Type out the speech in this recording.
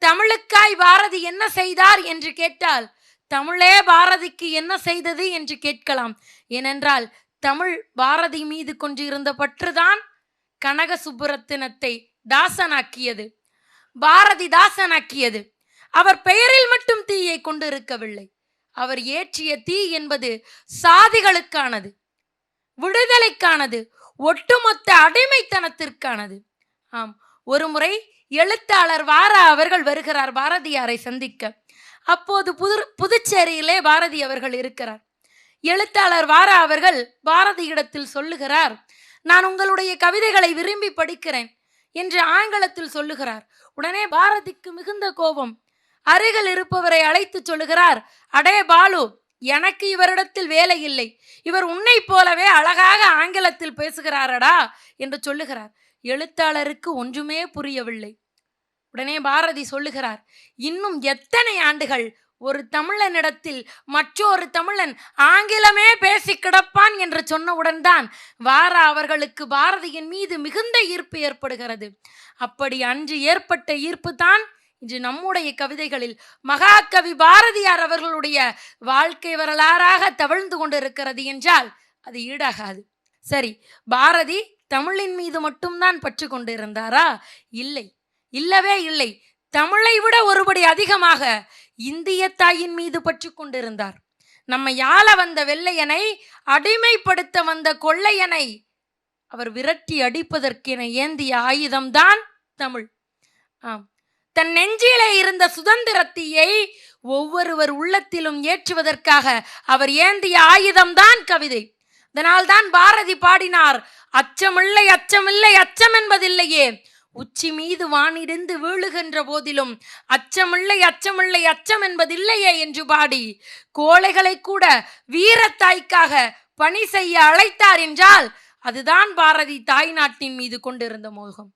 தமிழுக்காய் பாரதி என்ன செய்தார் என்று கேட்டால் தமிழே பாரதிக்கு என்ன செய்தது என்று கேட்கலாம். ஏனென்றால் தமிழ் பாரதி மீது கொண்டிருந்த பற்றுதான் கனக சுப்புரத்தினத்தை தாசனாக்கியது, பாரதி தாசனாக்கியது. அவர் பெயரில் மட்டும் தீயை கொண்டிருக்கவில்லை. அவர் ஏற்றிய தீ என்பது சாதிகளுக்கானது, விடுதலைக்கானது, ஒட்டுமொத்த அடிமைத்தனத்திற்கானது. ஆம், ஒரு முறை எழுத்தாளர் வாரா அவர்கள் வருகிறார் பாரதியாரை சந்திக்க. அப்போது புதுச்சேரியிலே பாரதி அவர்கள் இருக்கிறார். எழுத்தாளர் வாரா அவர்கள் பாரதியிடத்தில் சொல்லுகிறார், நான் உங்களுடைய கவிதைகளை விரும்பி படிக்கிறேன் என்று ஆங்கிலத்தில் சொல்லுகிறார். உடனே பாரதிக்கு மிகுந்த கோபம். அருகில் இருப்பவரை அழைத்து சொல்லுகிறார், அடே பாலு, எனக்கு இவரிடத்தில் வேலை இல்லை, இவர் உன்னை போலவே அழகாக ஆங்கிலத்தில் பேசுகிறாரடா என்று சொல்லுகிறார். எழுத்தாளருக்கு ஒன்றுமே புரியவில்லை. உடனே பாரதி சொல்லுகிறார், இன்னும் எத்தனை ஆண்டுகள் ஒரு தமிழனிடத்தில் மற்றொரு தமிழன் ஆங்கிலமே பேசி கிடப்பான் என்று சொன்னவுடன் தான் வாரா அவர்களுக்கு பாரதியின் மீது மிகுந்த ஈர்ப்பு ஏற்படுகிறது. அப்படி அன்று ஏற்பட்ட ஈர்ப்பு தான் இன்று நம்முடைய கவிதைகளில் மகாகவி பாரதியார் அவர்களுடைய வாழ்க்கை வரலாறாக தவழ்ந்து கொண்டிருக்கிறது என்றால் அது ஈடாகாது. சரி, பாரதி தமிழின் மீது மட்டும்தான் பற்று கொண்டிருந்தாரா? இல்லை, இல்லவே இல்லை. தமிழை விட ஒருபடி அதிகமாக இந்திய தாயின் மீது பற்று கொண்டிருந்தார். நம்மை ஆள வந்த வெள்ளையனை, அடிமைப்படுத்த வந்த கொள்ளையனை அவர் விரட்டி அடிப்பதற்கென ஏந்திய ஆயுதம்தான் தமிழ். ஆம், தன் நெஞ்சிலே இருந்த சுதந்திரத்தையை ஒவ்வொருவர் உள்ளத்திலும் ஏற்றுவதற்காக அவர் ஏந்திய ஆயுதம்தான் கவிதை. அதனால்தான் பாரதி பாடினார், அச்சமில்லை அச்சமில்லை அச்சம் என்பதில்லையே, உச்சி மீது வானிடிந்து வீழுகின்ற போதிலும் அச்சமில்லை அச்சமில்லை அச்சம் என்பதில்லையே என்று பாடி கோழைகளை கூட வீரத்தாய்க்காக பணி செய்ய அழைத்தார் என்றால் அதுதான் பாரதி தாய் நாட்டின் மீது கொண்டிருந்த மோகம்.